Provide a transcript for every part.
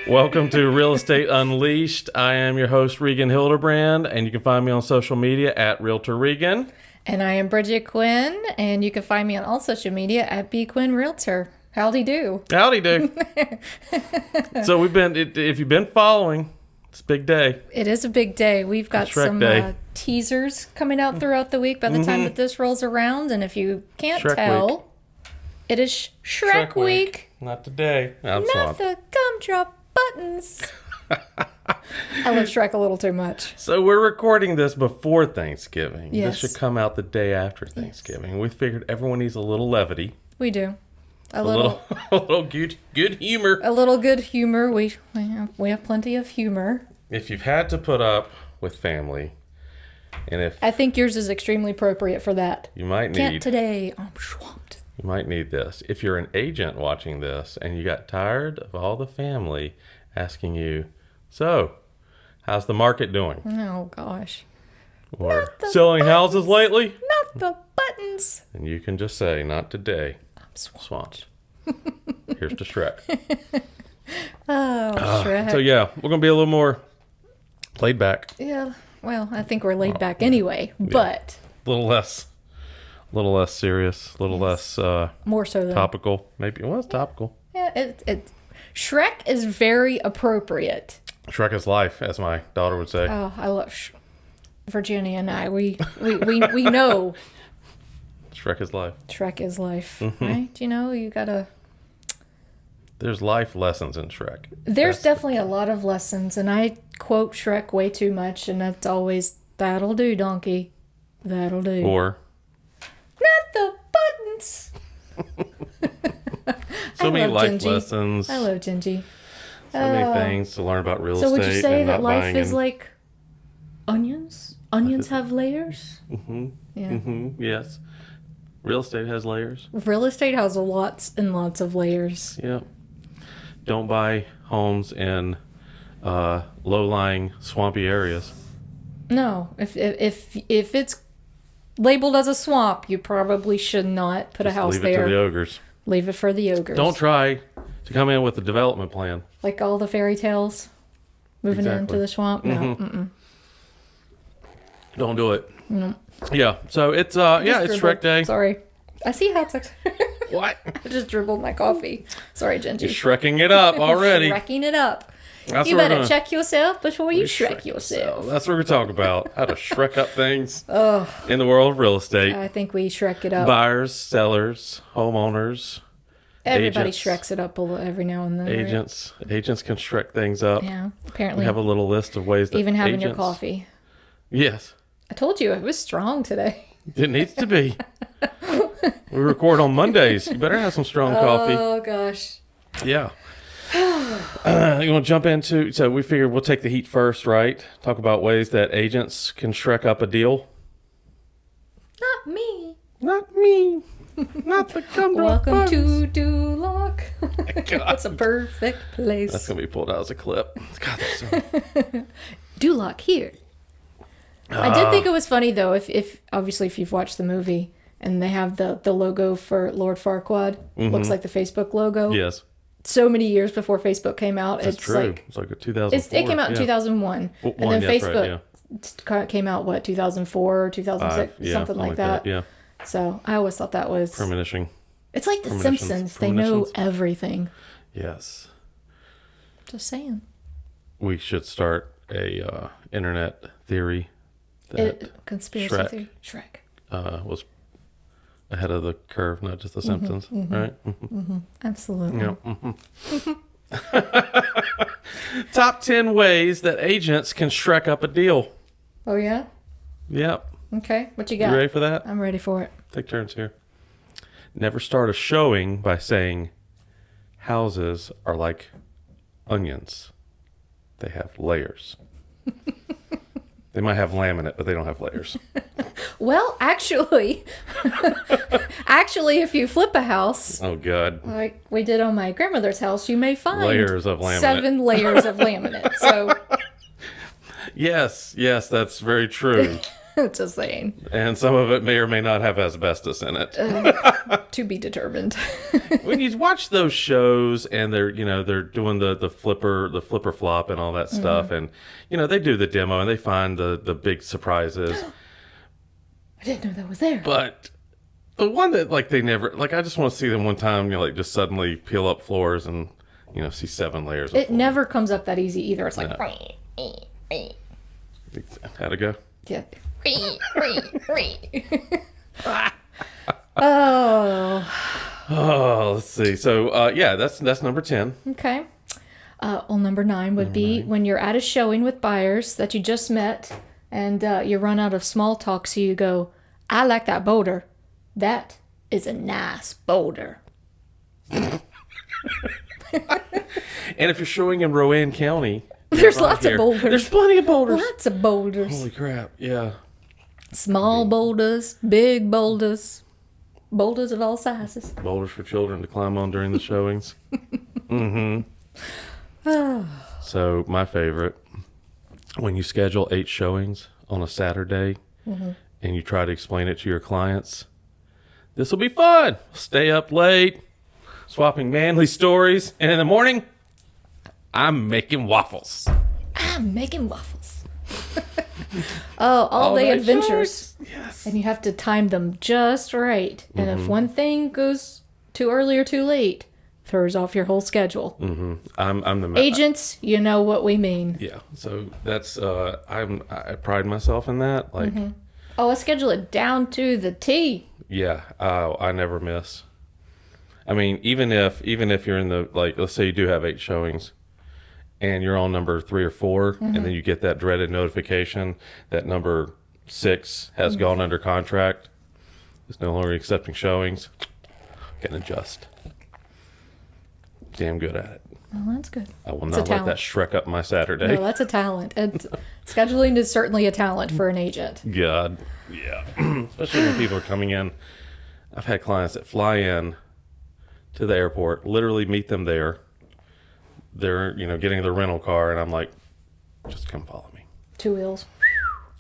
Welcome to Real Estate Unleashed. I am your host, Regan Hildebrand, and you can find me on social media at Realtor Regan. And I am Bridget Quinn, and you can find me on all social media at B Quinn Realtor. Howdy do. Howdy do. So if you've been following, it's a big day. It is a big day. We've got some teasers coming out throughout the week by the time that this rolls around. And if you can't tell, it is Shrek week. Not today. Not the gumdrop buttons. I love Shrek a little too much. So we're recording this before Thanksgiving. Yes. This should come out the day after Thanksgiving. Yes. We figured everyone needs a little levity. We do. A little good humor. A little good humor. We have plenty of humor. If you've had to put up with family, and I think yours is extremely appropriate for that. You might need. Can't today. I'm swamped. You might need this. If you're an agent watching this and you got tired of all the family asking you, so, how's the market doing? Oh, gosh. Or selling houses lately? Not the buttons. And you can just say, not today. I'm swamped. Here's to Shrek. Shrek. So, yeah, we're going to be a little more laid back. Yeah, well, I think we're laid back anyway, but... A little less serious, a little less more so than topical. Maybe it was topical. Yeah, Shrek is very appropriate. Shrek is life, as my daughter would say. Oh, I love Virginia and I. We know Shrek is life. Shrek is life, right? You know, you gotta. There's life lessons in Shrek. There's definitely a lot of lessons, and I quote Shrek way too much, and that's always "That'll do, donkey. That'll do." Or. Not the buttons. So many life lessons. I love Gingy. So many things to learn about real estate. So would you say that life is in... like onions? Onions have layers? Mm-hmm. Yeah. Mm-hmm. Yes. Real estate has layers. Real estate has lots and lots of layers. Yeah. Don't buy homes in low-lying, swampy areas. No. If it's labeled as a swamp, you probably should not put a house there. Leave it to the ogres. Leave it for the ogres. Don't try to come in with a development plan. Like all the fairy tales moving into the swamp. No. Mm-mm. Don't do it. No. Yeah. So it's it's Shrek Day. Sorry. I see how it's What? I just dribbled my coffee. Sorry, Gingy. You're Shrekking it up already. Shrekking it up. That's you better check yourself before you Shrek yourself. That's what we're talking about. How to Shrek up things in the world of real estate. I think we Shrek it up. Buyers, sellers, homeowners. Everybody agents, Shreks it up every now and then. Agents can Shrek things up. Yeah, apparently. We have a little list of ways that even having your coffee. Yes. I told you it was strong today. It needs to be. We record on Mondays. You better have some strong coffee. Oh, gosh. Yeah. You want to jump into... So we figured we'll take the heat first, right? Talk about ways that agents can Shrek up a deal. Not me. Not me. Not the gumdrop Welcome buttons. to Duloc. That's a perfect place. That's going to be pulled out as a clip. God, that's so... Duloc here. I did think it was funny, though, if obviously if you've watched the movie and they have the logo for Lord Farquaad. Looks like the Facebook logo. Yes. So many years before Facebook came out. That's it's true. Like, it's like a 2004. It came out in 2001. And then Facebook came out, 2004 or 2006? Something like that. Yeah. So I always thought that was... Premonition. It's like The Simpsons. They know everything. Yes. Just saying. We should start a internet theory that conspiracy theory. Shrek. Was ahead of the curve, not just The Simpsons, right? Absolutely. Yeah. Top 10 ways that agents can Shrek up a deal. Oh, yeah? Yep. Okay. What you got? You ready for that? I'm ready for it. Take turns here. Never start a showing by saying houses are like onions. They have layers. They might have laminate, but they don't have layers. Well, actually, if you flip a house, oh god, like we did on my grandmother's house, you may find layers of laminate. 7 layers of laminate. So, yes, that's very true. Just saying. And some of it may or may not have asbestos in it. To be determined. When you watch those shows and they're doing the flipper flop and all that stuff, and they do the demo and they find the big surprises. I didn't know that was there. But the one that they never I just want to see them one time, just suddenly peel up floors and see 7 layers. It never comes up that easy either. It's like how'd it go? Yeah. Oh, let's see. So, that's number 10. Okay. Number 9 would be when you're at a showing with buyers that you just met and you run out of small talk. So you go, I like that boulder. That is a nice boulder. And if you're showing in Rowan County, there's lots of boulders. There's plenty of boulders. Lots of boulders. Holy crap. Yeah. Small boulders, big boulders, boulders of all sizes. Boulders for children to climb on during the showings. So my favorite, when you schedule 8 showings on a Saturday and you try to explain it to your clients, this will be fun. Stay up late, swapping manly stories, and in the morning, I'm making waffles. All day adventures. Yes. And you have to time them just right. And if one thing goes too early or too late, throws off your whole schedule. I'm the agents. You know what we mean. Yeah. So that's I pride myself in that. Oh, I schedule it down to the T. Yeah. I never miss. I mean, even if you're in the let's say you do have 8 showings, and you're on number 3 or 4, and then you get that dreaded notification that number 6 has gone under contract, is no longer accepting showings, can adjust. Damn good at it. Well, that's good. I will not let that Shrek up my Saturday. No, that's a talent. And scheduling is certainly a talent for an agent. God, yeah. Especially when people are coming in. I've had clients that fly in to the airport, literally meet them there. They're, getting their rental car, and I'm like, just come follow me. 2 wheels.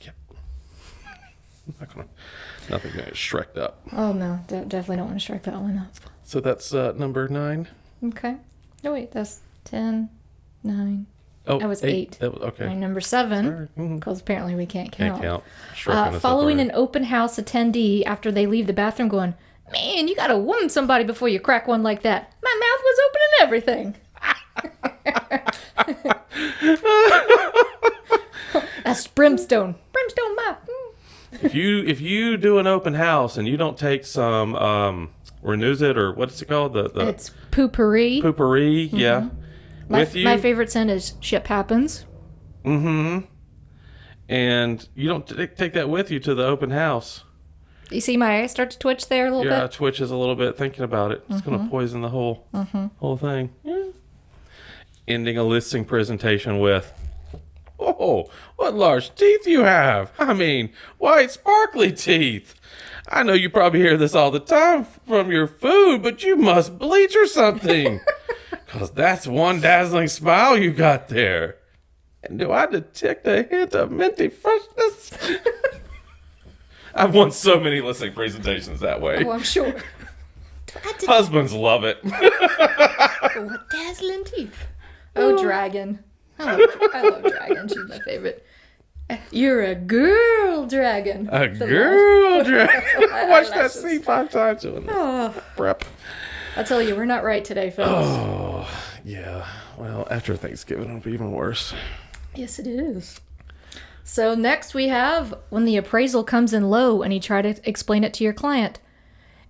Yep. Nothing gonna get Shrek'd up. Oh, no. Definitely don't want to Shrek that one up. So that's number 9. Okay. No, wait. That's 10, 9. Oh, that was 8. That was, okay. My number 7, because apparently we can't count. Can't count. Following an open house attendee after they leave the bathroom going, man, you got to wound somebody before you crack one like that. My mouth was open and everything. That's brimstone. Brimstone mouth. If you do an open house and you don't take some renews it, or what's it called? It's poopery. Poopery, yeah. My favorite scent is ship happens. And you don't take that with you to the open house. You see my eye start to twitch there a little bit? Yeah, it twitches a little bit thinking about it. It's going to poison the whole thing. Yeah. Ending a listing presentation with, oh, what large teeth you have. I mean, white sparkly teeth. I know you probably hear this all the time from your food, but you must bleach or something. Because that's one dazzling smile you got there. And do I detect a hint of minty freshness? I've won so many listing presentations that way. Oh, I'm sure. Husbands love it. Oh, what dazzling teeth. Oh, dragon. I love dragon. She's my favorite. You're a girl dragon. A girl dragon. I watched that scene 5 times doing prep. I'll tell you, we're not right today, folks. Oh, yeah. Well, after Thanksgiving, it'll be even worse. Yes, it is. So next we have when the appraisal comes in low and you try to explain it to your client.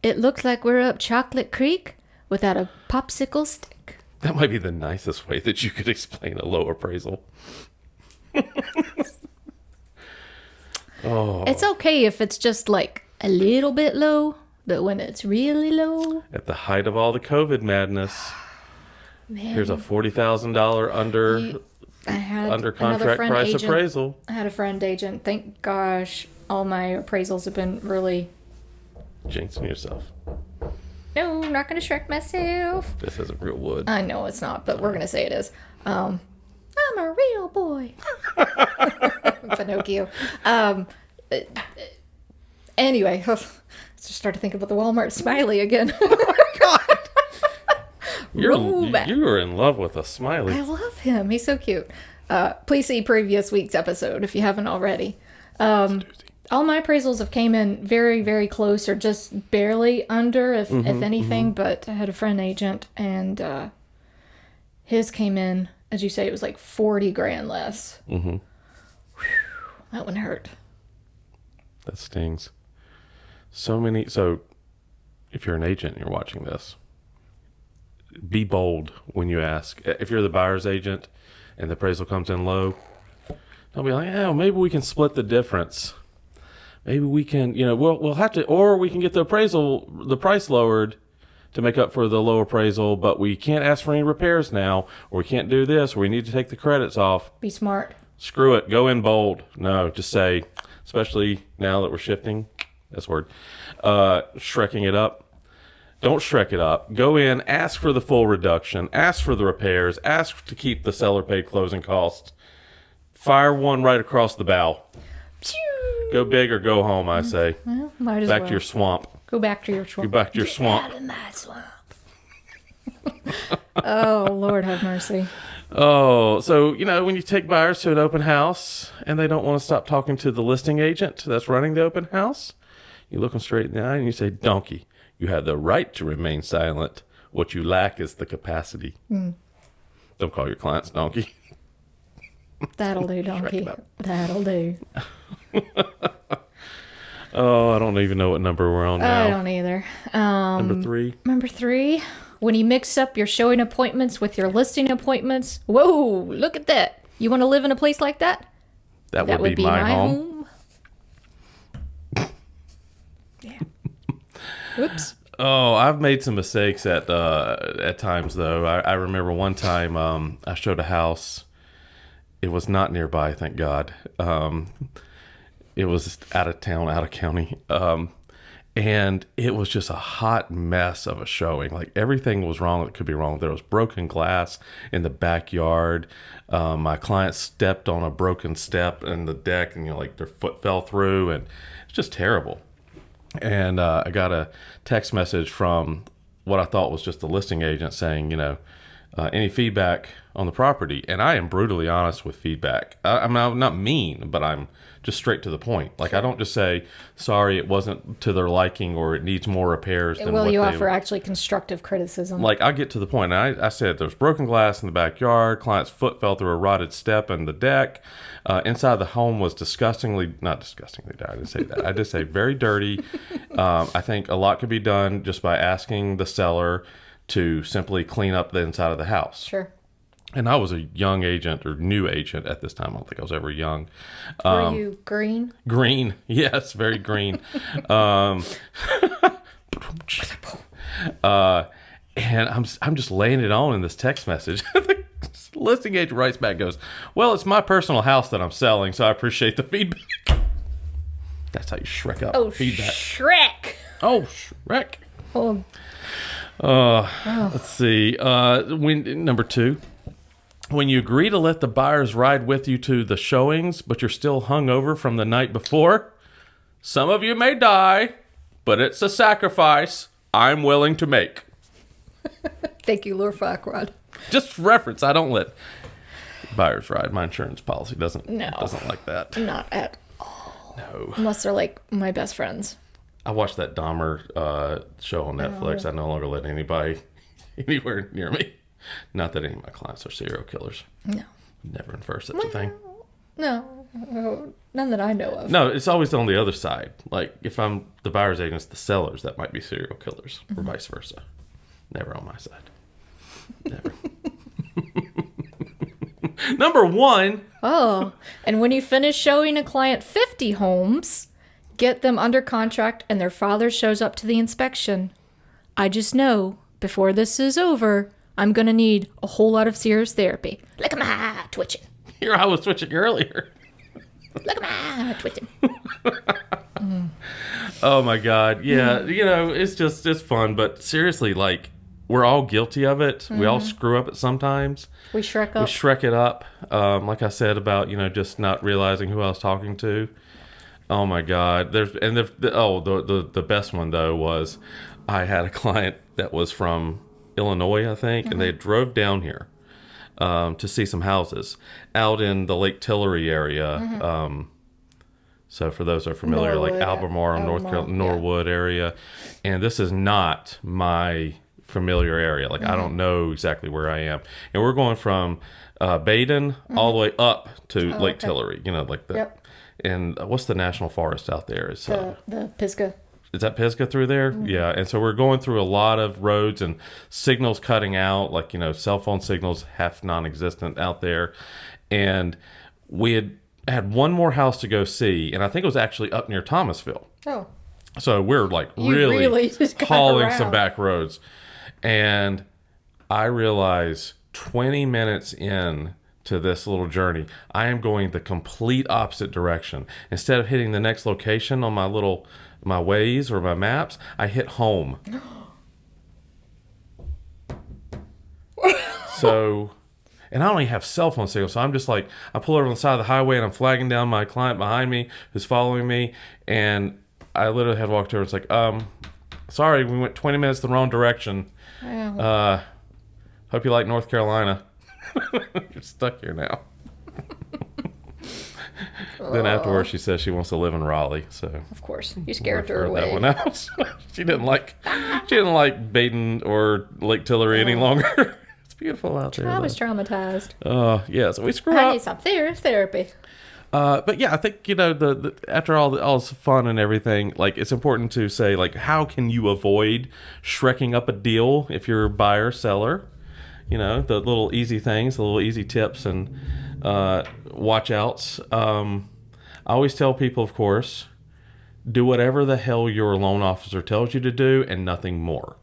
It looks like we're up Chocolate Creek without a popsicle stick. That might be the nicest way that you could explain a low appraisal. Oh. It's okay if it's just like a little bit low, but when it's really low. At the height of all the COVID madness, man, here's a $40,000 under contract price agent, appraisal. I had a friend agent. Thank gosh, all my appraisals have been really jinxing yourself. No, I'm not going to Shrek myself. This isn't real wood. I know it's not, but we're going to say it is. I'm a real boy. Pinocchio. Anyway, I just started thinking about the Walmart smiley again. You were in love with a smiley. I love him. He's so cute. Please see previous week's episode if you haven't already. All my appraisals have came in very, very close or just barely under, if anything. But I had a friend agent, and his came in, as you say, it was like 40 grand less. Mm-hmm. That one hurt. That stings. So if you're an agent and you're watching this, be bold when you ask. If you're the buyer's agent and the appraisal comes in low, don't be like, oh, maybe we can split the difference. Maybe we can, we'll have to, or we can get the price lowered to make up for the low appraisal, but we can't ask for any repairs now, or we can't do this, or we need to take the credits off. Be smart. Screw it. Go in bold. No, just say, especially now that we're shifting, that's word, shrekking it up. Don't Shrek it up. Go in, ask for the full reduction, ask for the repairs, ask to keep the seller paid closing costs. Fire one right across the bow. Go big or go home, I say. Well, might as back well. to your swamp. Go back to your swamp. Go back to your swamp. Out of my swamp. Oh, Lord have mercy. Oh, so, when you take buyers to an open house and they don't want to stop talking to the listing agent that's running the open house, you look them straight in the eye and you say, donkey. You have the right to remain silent. What you lack is the capacity. Don't call your clients donkey. That'll do, donkey. That'll do. Oh, I don't even know what number we're on now. I don't either. Number 3. Number 3, when you mix up your showing appointments with your listing appointments. Whoa, look at that. You want to live in a place like that? That would be my home. Yeah. Oops. Oh, I've made some mistakes at times, though. I remember one time I showed a house. It was not nearby, thank God. It was out of town, out of county. And it was just a hot mess of a showing. Like, everything was wrong that could be wrong. There was broken glass in the backyard. My client stepped on a broken step in the deck, and their foot fell through, and it's just terrible. And I got a text message from what I thought was just a listing agent saying, any feedback on the property. And I am brutally honest with feedback. I'm not mean, but I'm just straight to the point. Like, I don't just say, sorry, it wasn't to their liking, or it needs more repairs. You offer actually constructive criticism. Like, I get to the point. And I said there's broken glass in the backyard. Client's foot fell through a rotted step in the deck. Inside the home was not disgustingly dirty. I didn't say that. I just say very dirty. I think a lot could be done just by asking the seller to simply clean up the inside of the house. Sure. And I was a young agent, or new agent at this time. I don't think I was ever young. Were you green? Green. Yes, very green. And I'm just laying it on in this text message. The listing agent writes back, goes, well, it's my personal house that I'm selling, so I appreciate the feedback. That's how you Shrek up feedback. Shrek. Oh, Shrek. Let's see. Number 2. When you agree to let the buyers ride with you to the showings, but you're still hungover from the night before, some of you may die, but it's a sacrifice I'm willing to make. Thank you, Lord Farquaad. Just reference. I don't let buyers ride. My insurance policy doesn't like that. Not at all. No. Unless they're like my best friends. I watched that Dahmer show on Netflix. I no longer let anybody anywhere near me. Not that any of my clients are serial killers. No. Never infer such a thing. No. None that I know of. No, it's always on the other side. Like, if I'm the buyer's agent, it's the sellers that might be serial killers, or vice versa. Never on my side. Never. Number 1. Oh, and when you finish showing a client 50 homes, get them under contract and their father shows up to the inspection. I just know, before this is over, I'm going to need a whole lot of serious therapy. Look at my twitching. Here I was twitching earlier. Look at my twitching. Oh, my God. Yeah, it's fun. But seriously, like, we're all guilty of it. We all screw up it sometimes. We Shrek up. We Shrek it up. Like I said about, just not realizing who I was talking to. Oh my God! The best one though was I had a client that was from Illinois, I think, and they drove down here to see some houses out in the Lake Tillery area. So for those who are familiar, Norwood, like Albemarle, North Carolina, Norwood area, and this is not my familiar area. Like I don't know exactly where I am, and we're going from Baden all the way up to Lake Tillery. You know, like the. Yep. And what's the national forest out there? Is The Pisgah. Is that Pisgah through there? Yeah. And so we're going through a lot of roads and signals cutting out, like, cell phone signals half non-existent out there. And we had one more house to go see, and I think it was actually up near Thomasville. Oh. So we're like really just got hauling around. some back roads. And I realize 20 minutes in to this little journey, I am going the complete opposite direction. Instead of hitting the next location on my Waze or my maps, I hit home. So, and I don't even have cell phone signal, so I'm just like, I pull over on the side of the highway and I'm flagging down my client behind me who's following me, and I literally had walked over. It's like, sorry, we went 20 minutes the wrong direction. Hope you like North Carolina. You're stuck here now. Then afterwards, she says she wants to live in Raleigh. So of course, you scared her away. That one out. She didn't like Baden or Lake Tillery any longer. It's beautiful out there. I was traumatized. Yeah. So we screw I up. need some therapy. But yeah, I think the after all this fun and everything, like it's important to say, like, how can you avoid Shrekking up a deal if you're a buyer seller? The little easy things, the little easy tips and watch outs. I always tell people, of course, do whatever the hell your loan officer tells you to do and nothing more.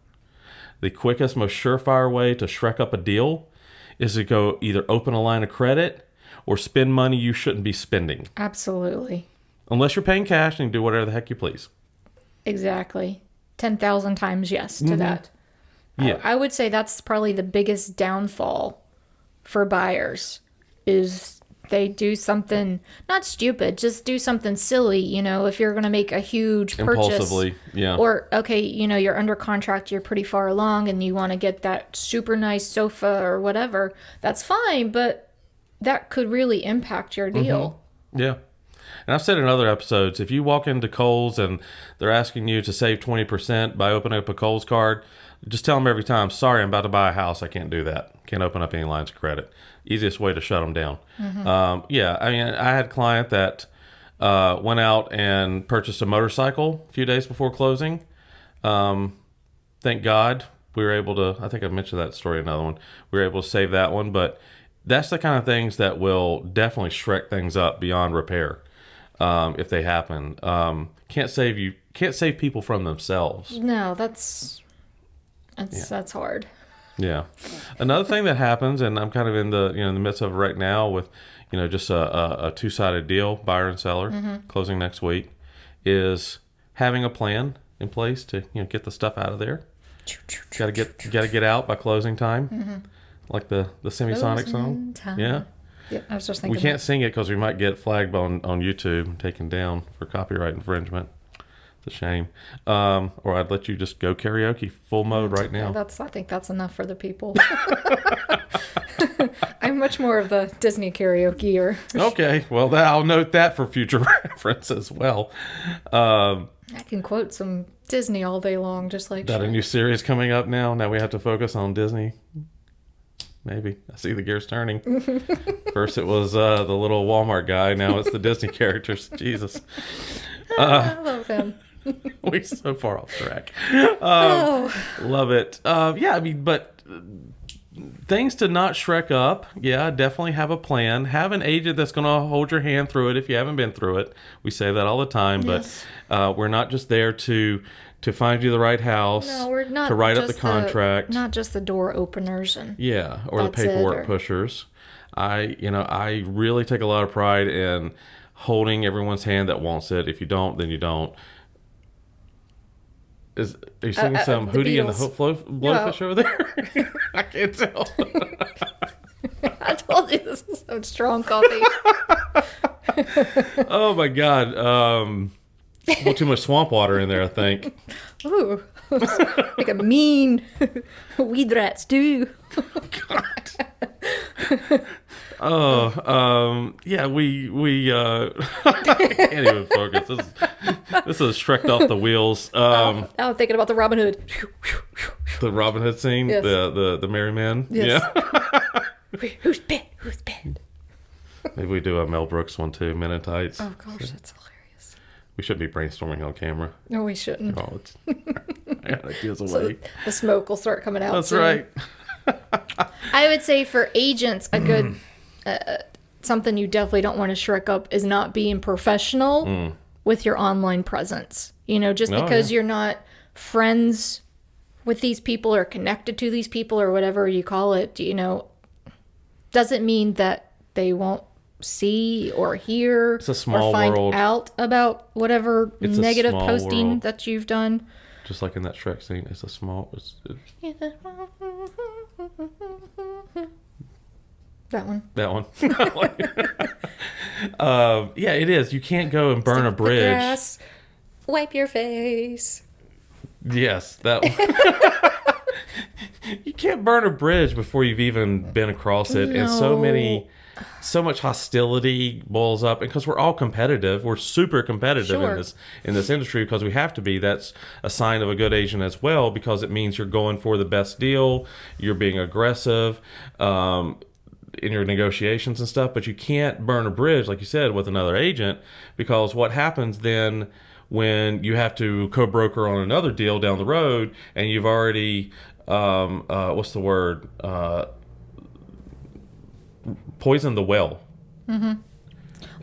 The quickest, most surefire way to Shrek up a deal is to go either open a line of credit or spend money you shouldn't be spending. Absolutely. Unless you're paying cash, and you do whatever the heck you please. Exactly. 10,000 times yes to that. Yeah. I would say that's probably the biggest downfall for buyers is they do something not stupid, just do something silly, if you're going to make a huge purchase. Impulsively, yeah. Or, okay, you're under contract, you're pretty far along and you want to get that super nice sofa or whatever. That's fine, but that could really impact your deal. Mm-hmm. Yeah. And I've said in other episodes, if you walk into Kohl's and they're asking you to save 20% by opening up a Kohl's card, just tell them every time, sorry, I'm about to buy a house. I can't do that. Can't open up any lines of credit. Easiest way to shut them down. Mm-hmm. Yeah, I mean, I had a client that went out and purchased a motorcycle a few days before closing. Thank God we were able to, I think I mentioned that story in another one. We were able to save that one, but that's the kind of things that will definitely Shrek things up beyond repair if they happen. Can't save people from themselves. No, that's hard. Yeah. Another thing that happens, and I'm kind of in the in the midst of it right now with just a two-sided deal, buyer and seller, closing next week, is having a plan in place to get the stuff out of there. Got to get out by closing time, like the Semisonic song. Yeah. Yep, I was just thinking. We can't sing it because we might get flagged on YouTube and taken down for copyright infringement. It's a shame. Or I'd let you just go karaoke full mode right now. I think that's enough for the people. I'm much more of the Disney karaoke. Okay, well, I'll note that for future reference as well. I can quote some Disney all day long, just like that. A new series coming up now. Now we have to focus on Disney. Maybe. I see the gears turning. First it was the little Walmart guy. Now it's the Disney characters. Jesus. I love him. We're so far off track. Love it. Yeah, I mean, but things to not Shrek up. Yeah, definitely have a plan. Have an agent that's going to hold your hand through it if you haven't been through it. We say that all the time, yes. But we're not just there to find you the right house. No, we're not. To write up the contract. Not just the door openers or the paperwork pushers. I really take a lot of pride in holding everyone's hand that wants it. If you don't, then you don't. Are you singing some Hootie and the Blowfish over there? I can't tell. I told you this is some strong coffee. Oh my God. A little too much swamp water in there, I think. Ooh, like a mean weed rat stew. Yeah, I can't even focus. This is Shrek off the wheels. Now I'm thinking about the Robin Hood. The Robin Hood scene, Yes. the Merry Man. Yes. Yeah. Who's bit? Who's bit? Maybe we do a Mel Brooks one too, Men in Tights. Oh gosh, that's hilarious. We should be brainstorming on camera. No, we shouldn't. Oh, it's I got ideas So away. the smoke will start coming out. That's soon. right. I would say for agents, a good something you definitely don't want to Shrek up is not being professional with your online presence. You know, just because you're not friends with these people or connected to these people or whatever you call it, you know, doesn't mean that they won't see or hear It's a small or find world. out about whatever It's a negative small posting world. that you've done. Just like in that Shrek scene, it's That one. that one. Yeah, it is. You can't go and burn a The bridge. grass, wipe your face. Yes, that one. You can't burn a bridge before you've even been across it, and so much hostility boils up. And because we're all competitive, we're super competitive Sure. in this industry because we have to be. That's a sign of a good agent as well, because it means you're going for the best deal, you're being aggressive in your negotiations and stuff. But you can't burn a bridge, like you said, with another agent, because what happens then when you have to co-broker on another deal down the road and you've already what's the word? Poisoned the well. Well,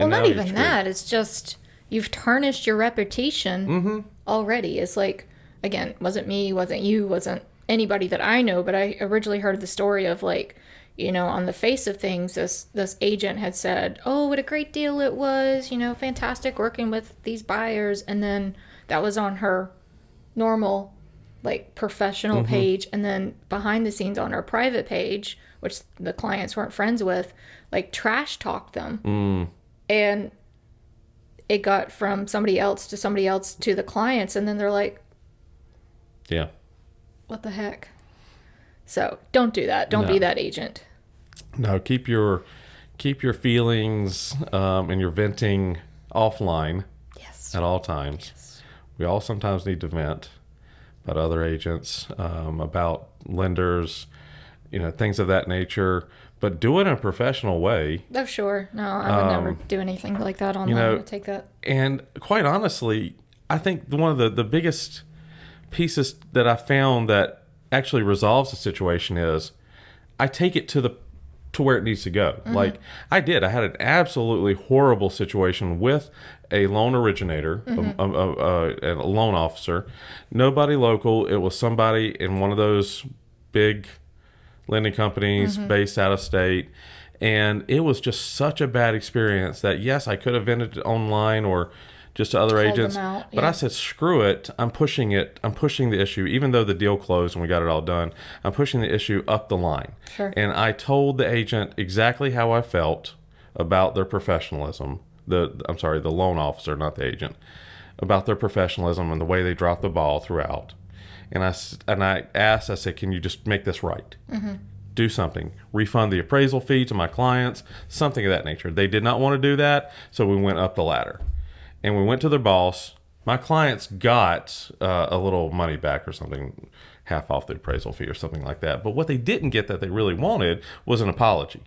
not even that. It's just you've tarnished your reputation already. It's like, again, wasn't me, wasn't you, wasn't anybody that I know, but I originally heard the story of, like, you know, on the face of things, this agent had said, oh, what a great deal it was, you know, fantastic working with these buyers. And then that was on her normal, like, professional page. And then behind the scenes on her private page, which the clients weren't friends with, like, trash talked them. And it got from somebody else to the clients. And then they're like, Yeah. what the heck? So don't do that. Don't be that agent. No, keep your feelings and your venting offline Yes. at all times. We all sometimes need to vent about other agents, about lenders, you know, things of that nature. But do it in a professional way. Oh, sure. No, I would never do anything like that online. know, I would take that. And quite honestly, I think one of the biggest pieces that I found that actually resolves the situation is I take it to where it needs to go. Like I had an absolutely horrible situation with a loan originator, a loan officer, nobody local. It was somebody in one of those big lending companies based out of state. And it was just such a bad experience that, yes, I could have vented it online or just to other Called agents. them out, But yeah. I said, screw it. I'm pushing the issue. Even though the deal closed and we got it all done, I'm pushing the issue up the line. Sure. And I told the agent exactly how I felt about their professionalism. The loan officer, not the agent, about their professionalism and the way they dropped the ball throughout. And I asked, I said, can you just make this right? Do something. Refund the appraisal fee to my clients, something of that nature. They did not want to do that, so we went up the ladder. And we went to their boss. My clients got a little money back or something, half off the appraisal fee or something like that. But what they didn't get that they really wanted was an apology.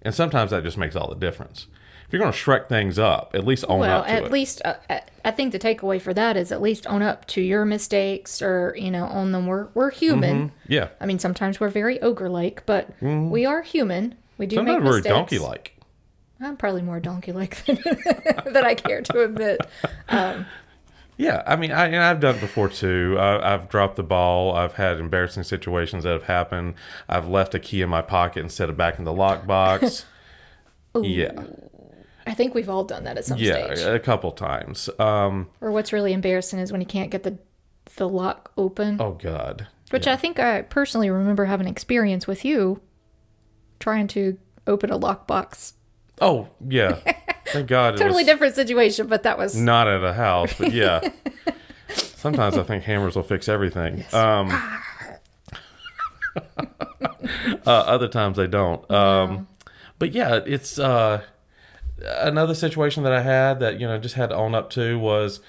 And sometimes that just makes all the difference. If you're going to Shrek things up, at least own up to it. At least I think the takeaway for that is at least own up to your mistakes, or, you know, own them. We're human. Yeah. I mean, sometimes we're very ogre-like, but we are human. We do Sometimes make we're mistakes. donkey-like. I'm probably more donkey-like than I care to admit. Yeah, I mean, I've done it before too. I've dropped the ball. I've had embarrassing situations that have happened. I've left a key in my pocket instead of back in the lockbox. Yeah. I think we've all done that at some Yeah, stage. a couple times. Or what's really embarrassing is when you can't get the lock open. Oh, God. Which I think I personally remember having experience with you trying to open a lockbox. Oh, yeah. Thank God. Totally different situation, but that was not at a house, but yeah. Sometimes I think hammers will fix everything. Yes. Other times they don't. Wow. But yeah, it's another situation that I had that, just had to own up to was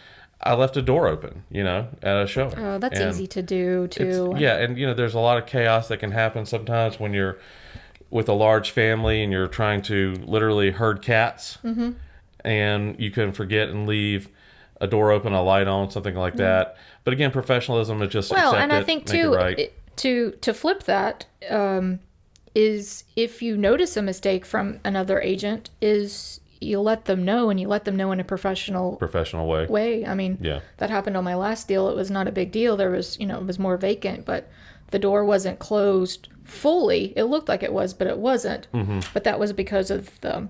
I left a door open, at a showing. Oh, that's easy to do too. Yeah, and there's a lot of chaos that can happen sometimes when you're with a large family and you're trying to literally herd cats, and you can forget and leave a door open, a light on, something like that. But again, professionalism is just accept and it, I think make it too, right. to flip that is if you notice a mistake from another agent, is you let them know, and you let them know in a professional way. I mean, Yeah. that happened on my last deal. It was not a big deal. There was, it was more vacant, but the door wasn't closed fully. It looked like it was, but it wasn't. But that was because of the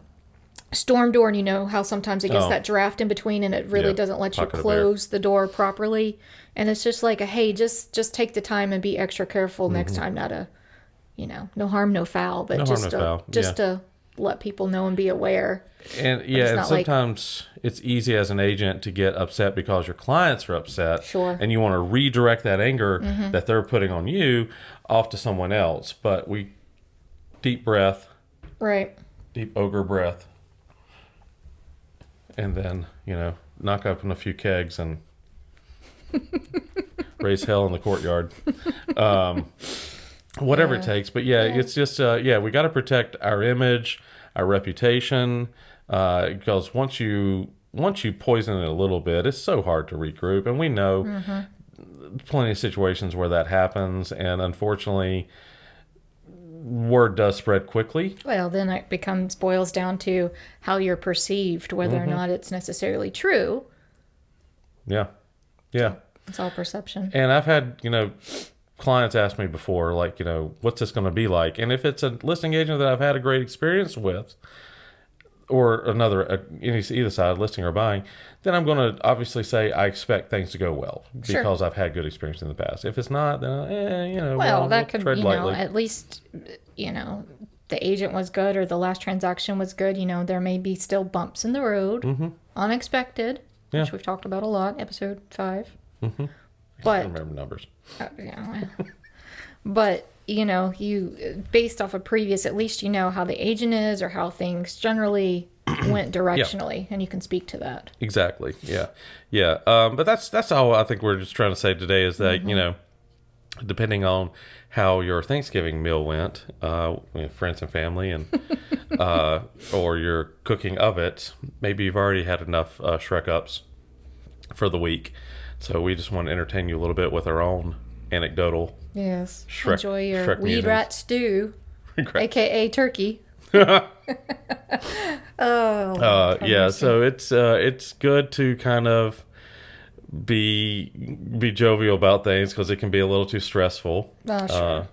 storm door, and you know how sometimes it gets that draft in between, and it really doesn't let you close the door properly. And it's just like, hey, just take the time and be extra careful next time. Not a, no harm, no foul, but just to let people know and be aware. And and sometimes it's easy as an agent to get upset because your clients are upset. Sure. And you want to redirect that anger that they're putting on you off to someone else. But deep breath. Right. Deep ogre breath. And then, knock open a few kegs and raise hell in the courtyard. Whatever it takes. But it's just, we got to protect our image, our reputation, because once you poison it a little bit, it's so hard to regroup. And we know plenty of situations where that happens. And unfortunately, word does spread quickly. Well, then it boils down to how you're perceived, whether or not it's necessarily true. Yeah. Yeah. It's all perception. And I've had, clients ask me before, like, what's this going to be like? And if it's a listing agent that I've had a great experience with, or another, either side, listing or buying, then I'm going to obviously say I expect things to go well because I've had good experience in the past. If it's not, then, well, that could, tread lightly. At least, the agent was good or the last transaction was good. There may be still bumps in the road, unexpected, which we've talked about a lot, episode 5. But I don't remember numbers. But, you based off of previous, at least you know how the agent is or how things generally went directionally, and you can speak to that. Exactly. Yeah. Yeah. But that's all I think we're just trying to say today is that, depending on how your Thanksgiving meal went, friends and family, and or your cooking of it, maybe you've already had enough Shrek-ups for the week. So we just want to entertain you a little bit with our own anecdotal. Yes. Shrek, enjoy your Shrek weed musings. rat stew, aka turkey. Yeah. Mercy. So it's good to kind of be jovial about things because it can be a little too stressful. Sure.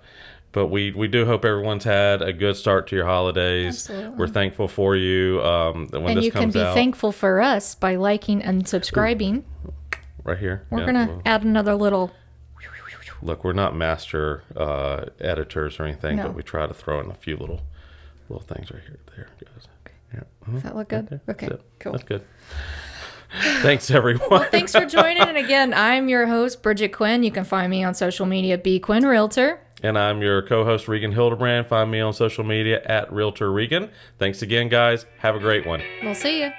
But we do hope everyone's had a good start to your holidays. Absolutely. We're thankful for you. When And this you can comes be out, thankful for us by liking and subscribing. right here. We're gonna add another little. Look, we're not master editors or anything, No. but we try to throw in a few little things right here, there, guys. Yeah. Does that look good? Right there. Okay, That's it. cool. That's good. Thanks, everyone. Well, thanks for joining. And again, I'm your host, Bridget Quinn. You can find me on social media, B Quinn Realtor. And I'm your co-host, Regan Hildebrand. Find me on social media at Realtor Regan. Thanks again, guys. Have a great one. We'll see you.